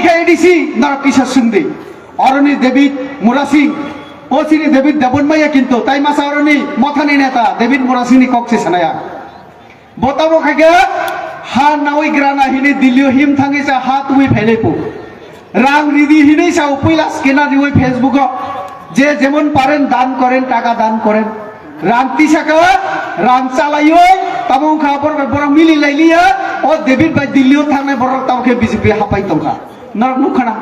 পাইখা ADC নরক কিশোর সুন্দরী অরণি David Murasing ও চিনি ডেভিড দেবনমাইয়া কিন্তু তাই মাসা অরণি মথানি নেতা ডেভিড মুরাসিংনি কক্সে সানায়া বতাবো খাইগা হা নাওই গ্রানা হিনি দিল্লিও হিম থাঙ্গিসা হা তুই ফেলেপু রাং রিদি হিনি সাউ পয়লা স্ক্যানার দিওই ফেসবুক যে যেমন পারেন দান করেন টাকা দান করেন রাং তিসাকা রাং চালাইও তাবং খা বড় মিলি লাইলিয়া ও ডেভিড বাই দিল্লিও থাঙ্গনাय বড় তাওকে বিজেপি হাপাই তংখা নরক নুখানা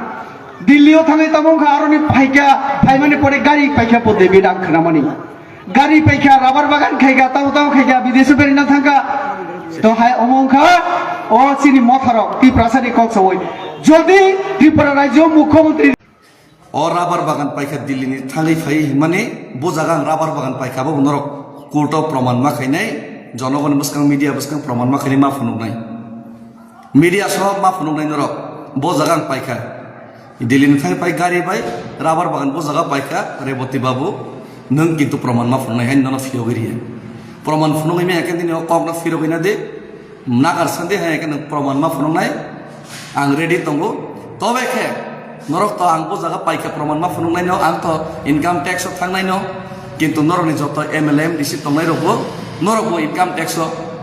দিল্লিও থাঙ্গনাय তাবং খা আরনি ফাইকা ফাইমানে পরে গাড়ি পাইখা পো ডেভিড আংখনামানি গাড়ি পাইখা রাবার বাগান খাইগা তাও তাও খাইগা বিদেশে বেরিনা থাঙ্গা তো হাই অমংখা ও চিনি মথারক ত্রিপ্রাসানি কক্সওই যদি ত্রিপুরা রাজ্য মুখ্যমন্ত্রী ও রাবার বাগান পাইখা দিল্লিনি থাঙ্গै ফাই মানে বোজাগাं রাবার বাগান পাইখাবো নরক কোর্টও প্রমাণ মাখাইনাই জনগণ বসকাং মিডিয়া বসকাং প্রমাণ মাখাইনি মা ফুনুকনাই মিডিয়া সহ মা ফুনুকনাই নরক বোজাগাं পাইখা দিল্লিনি থাঙ্गै পাই গাড়ি বাই রাবার বাগান বোজাगा পাইখা রেবতী বাবু नों किन्तु प्रमाण मा फुननाय हाय नन फियोगिरि प्रमाण फुननाय मे एकेन दिन कगना फिरोगिना दे नागार संदे हाय एकेन प्रमाण मा फुननाय आं रेडी दंगो तबे खे नरक तो आं बोजागा पाइखा प्रमाण मा फुननाय न आं तो इनकाम टैक्स थांनाय न किन्तु नरनि जत एमएलए एमडीसी तंनाय रबो नरकबो इनकाम टैक्स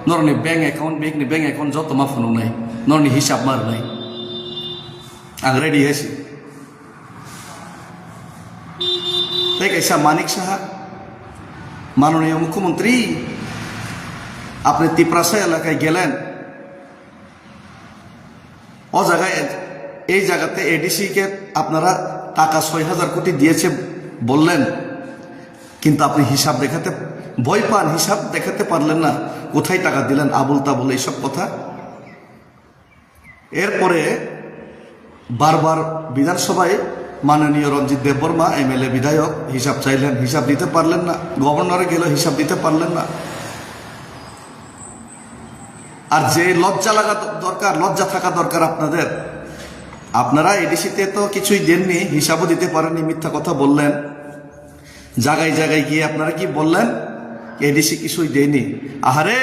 नरनि बैंक एकाउंट जत मा फुननाय नरनि हिसाब मारनाय आं रेडी हायसि তাই कैसा मानिक साहा माननीय मुख्यमंत्री আপনি তিপ্রাসা এলাকায় গেলেন ও জায়গায় এই জায়গাতে এডিসি কে আপনারা টাকা ৬,০০০ কোটি দিয়েছে বললেন কিন্তু আপনি হিসাব দেখাতে ভয় পান হিসাব দেখাতে পারলেন না কোথায় টাকা দিলেন আবুল তাবুল এইসব কথা এরপরে বারবার বিধানসভায় माननीय रंजित देवबर्मा एमएलए विधायक हिसाब चाइलें हिसाब दीते पारलें ना गवर्नर गेल हिसाब दीते पारलें ना और जे लज्जा लगा दरकार लज्जा थाका दरकार आपनादेर आपनारा एडिसिते तो किछुई देननि हिसाबও দিতে পারেননি মিথ্যা কথা বললেন জায়গায় জায়গায় গিয়ে আপনারা কি বললেন এডিসি কিছুই দেয়নি আহারে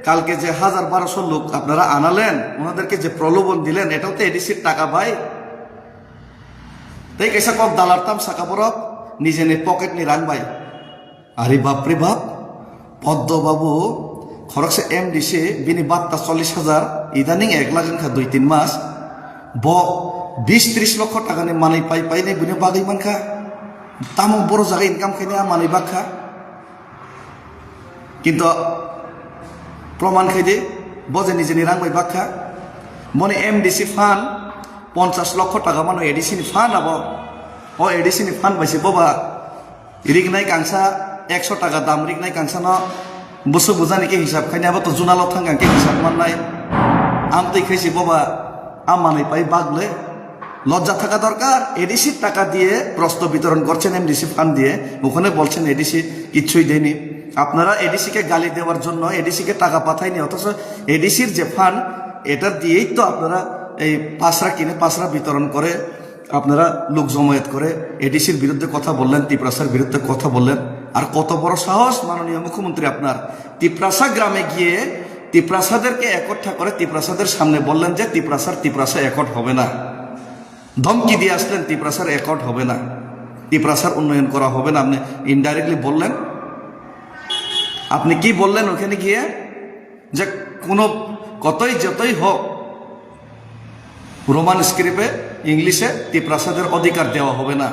কালকে যে ১,০০০-১,২০০ লোক আপনারা আনালেন ওনাদেরকে যে প্রলোভন দিলেন এটাও তো এডিসির টাকা ভাই তাই कैसा कब दालारताम साका बरफ निजे ने पॉकेट नि रान बाय अरे बाप रे बाप पद्म बाबू खरक से एमडीसी बिनि बात्ता ৪০,০০০ इदानिं ১ লাখ खा ২-৩ मास ब ২০-৩০ লক্ষ টাকা ने मानै पाई पाई ने बिनि बागै मानखा तामो बড় জায়গা इनकाम खाइने मानै बाखा किन्तु प्रमाण खाइदे बजे निजे नि रां बाय बाखा मने एमडीसी फान ৫০ লক্ষ টাকা মানে এডিসিনি ফান আব ও এডিসিনি ফান পাইছে বাবা রিগনাই কাংসা ১০০ টাকা দাম রিগনাই কাংসা ন বসু বুঝানিকে হিসাব খাইনি আবার তো জুনাল থাঙ্গাকে হিসাব মাননাই আমতেই খাইছি বাবা আমানাই পাই বাগলে লজ্জা থাকা দরকার এডিসির টাকা দিয়ে প্রস্ত বিতরণ করছেন এমডিসি ফান্ড দিয়ে ওখানে বলছেন এডিসি কিচ্ছুই দেয়নি আপনারা এডিসিকে গালি দেওয়ার জন্য এডিসিকে টাকা পাঠায়নি অথচ এডিসির যে ফান্ড এটা দিয়েই তো আপনারা এই পাসরা কিনে পাসরা বিতরণ করে আপনারা লোক জমায়েত করে এডিসির বিরুদ্ধে কথা বললেন তিপ্রাসার বিরুদ্ধে কথা বললেন আর কত বড় সাহস মাননীয় মুখ্যমন্ত্রী আপনার তিপ্রাসা গ্রামে গিয়ে তিপ্রাসাদেরকে একঠা করে তিপ্রাসাদের সামনে বললেন যে তিপ্রাসা একট হবে না ধমকি দিয়ে আসলেন তিপ্রাসার একট হবে না তিপ্রাসার উন্নয়ন করা হবে না আপনি ইনডাইরেক্টলি বললেন আপনি কি বললেন ওখানে গিয়ে যে কোনো কতই যতই হোক रोमान स्क्रिप्टे इंग्लिशे तिप्रासादेर अधिकार देवा होबे ना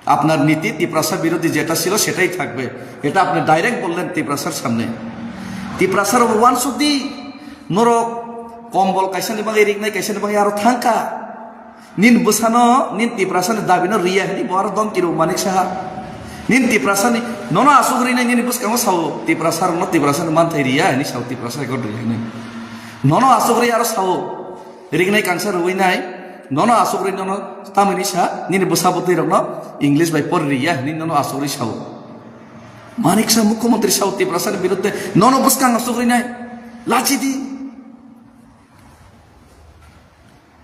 आपनार नीति तिप्रासा बिरोधी जेटा छिलो सेटाई थाकबे एटा आपनि डायरेक्ट बोललेन तिप्रासार सामने तिप्रासार वान सुदी नरक कम्बल काइसानि बागै रिगनाय काइसानि बागै आरो थांका निन बुसानो निन तिप्रासानि दाबिनो रिया हेनि बार दम किरो मानिक साहा निन तिप्रासानि ननो आसुग्रिनाय निन बुसकांगो सावो तिप्रासार न तिप्रासानि मानथाय रिया हेनि साव तिप्रासा गड रिया हेनि ननो आसुग्रि आरो सावो रिगनाय कांसा रुइनाय ननो आसुग्रि ननो तामिनि सा निनि बसाबती रनो इंग्लिश बाय पर रिया नि ननो आसुग्रि साव मानिक सा मुख्यमंत्री साव तिप्रासानि बिरुद्धे ननो बुसकां आसुग्रिनाय लाचिदी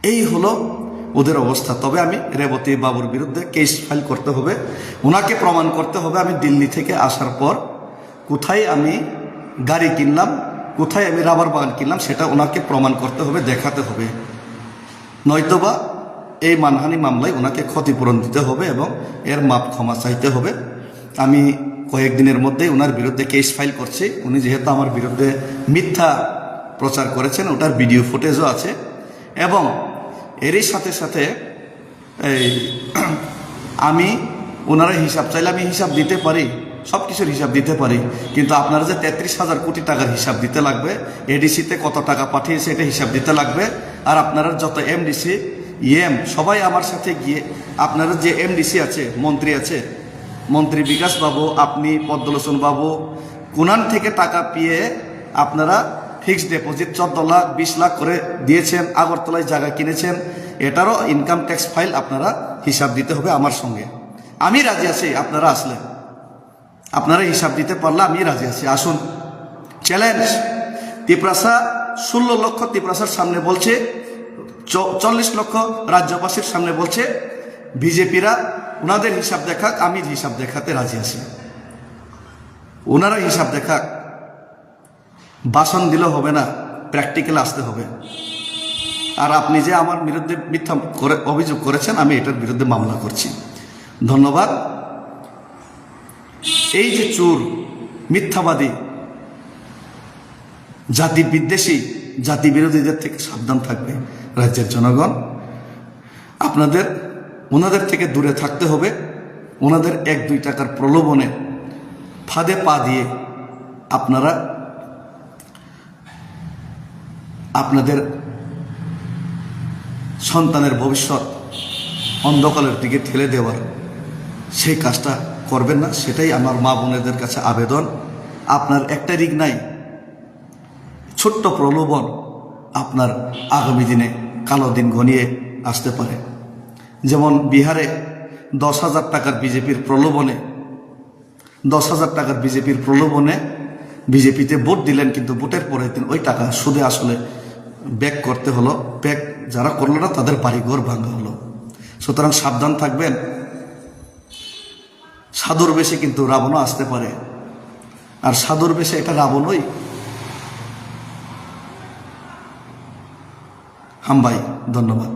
এই হলো ওদের অবস্থা তবে আমি রেবতী বাবুর বিরুদ্ধে কেস ফাইল করতে হবে ওনাকে প্রমাণ করতে হবে আমি দিল্লি থেকে আসার পর কোথায় আমি গাড়ি কিনলাম কোথায় আমি রাবার বাগান কিনলাম সেটা ওনাকে প্রমাণ করতে হবে দেখাতে হবে নয়তোবা এই মানহানি মামলায় ওনাকে ক্ষতিপূরণ দিতে হবে এবং এর মাপ ক্ষমা চাইতে হবে। আমি কয়েকদিনের মধ্যেই ওনার বিরুদ্ধে কেস ফাইল করছি। উনি যেহেতু আমার বিরুদ্ধে মিথ্যা প্রচার করেছেন, ওটার ভিডিও ফুটেজও আছে। এবং এরই সাথে সাথে এই আমি ওনারা হিসাব চাইলে আমি হিসাব দিতে পারি, সব কিছুর হিসাব দিতে পারি, কিন্তু আপনারা যে 33,000 কোটি টাকার হিসাব দিতে লাগবে, এডিসিতে কত টাকা পাঠিয়েছে এটা হিসাব দিতে লাগবে। আর আপনারা যত এমডিসি সবাই আমার সাথে গিয়ে আপনারা যে এমডিসি আছে, মন্ত্রী আছে, মন্ত্রী বিকাশ বাবু, আপনি পদ্মলোচন বাবু, কোনান থেকে টাকা পেয়ে আপনারা ফিক্সড ডিপোজিট 14 লাখ 20 লাখ করে দিয়েছেন, আগরতলায় জায়গা কিনেছেন, এটারও ইনকাম ট্যাক্স ফাইল আপনারা হিসাব দিতে হবে আমার সঙ্গে। আমি রাজি আছি, আপনারা আসলে আপনারা হিসাব দিতে পারলে আমি রাজি আছি। আসুন, চ্যালেঞ্জ। তিপ্রাসা 16 লক্ষ তিপ্রাসার সামনে বলছে, 40 লক্ষ রাজ্যবাসীর সামনে বলছে, বিজেপিরা ওনাদের হিসাব দেখাক, আমি হিসাব দেখাতে রাজি আছি। ওনারা হিসাব দেখাক, ভাষণ দিলে হবে না, প্র্যাকটিক্যালে আসতে হবে। আর আপনি যে আমার বিরুদ্ধে মিথ্যা অভিযোগ করেছেন, আমি এটার বিরুদ্ধে মামলা করছি। ধন্যবাদ। এই যে চোর, মিথ্যাবাদী, জাতি বিদ্বেষী, জাতি বিরোধীদের থেকে সাবধান থাকবে রাজ্যের জনগণ। ওনাদের থেকে দূরে থাকতে হবে। ওনাদের 1-2 টাকার প্রলোভনে ফাঁদে পা দিয়ে আপনারা আপনাদের সন্তানের ভবিষ্যৎ অন্ধকারের দিকে ঠেলে দেওয়ার সেই কাজটা করবেন না। সেটাই আমার মা বোনেদের কাছে আবেদন। আপনার একটা রিগ নাই, ছোট্ট প্রলোভন আপনার আগামী দিনে কালো দিন ঘনিয়ে আসতে পারে। যেমন বিহারে 10,000 টাকার বিজেপির প্রলোভনে 10,000 টাকার বিজেপির প্রলোভনে বিজেপিতে ভোট দিলেন, কিন্তু ভোটের পরের দিন ওই টাকা সুদে আসলে ব্যাক করতে হলো। ব্যাক যারা করলো না তাদের বাড়িঘর ভাঙা হলো। সুতরাং সাবধান থাকবেন। সাধুর বেশে কিন্তু রাবণও আসতে পারে, আর সাধুর বেশে এটা রাবণই। হাম ভাই, ধন্যবাদ।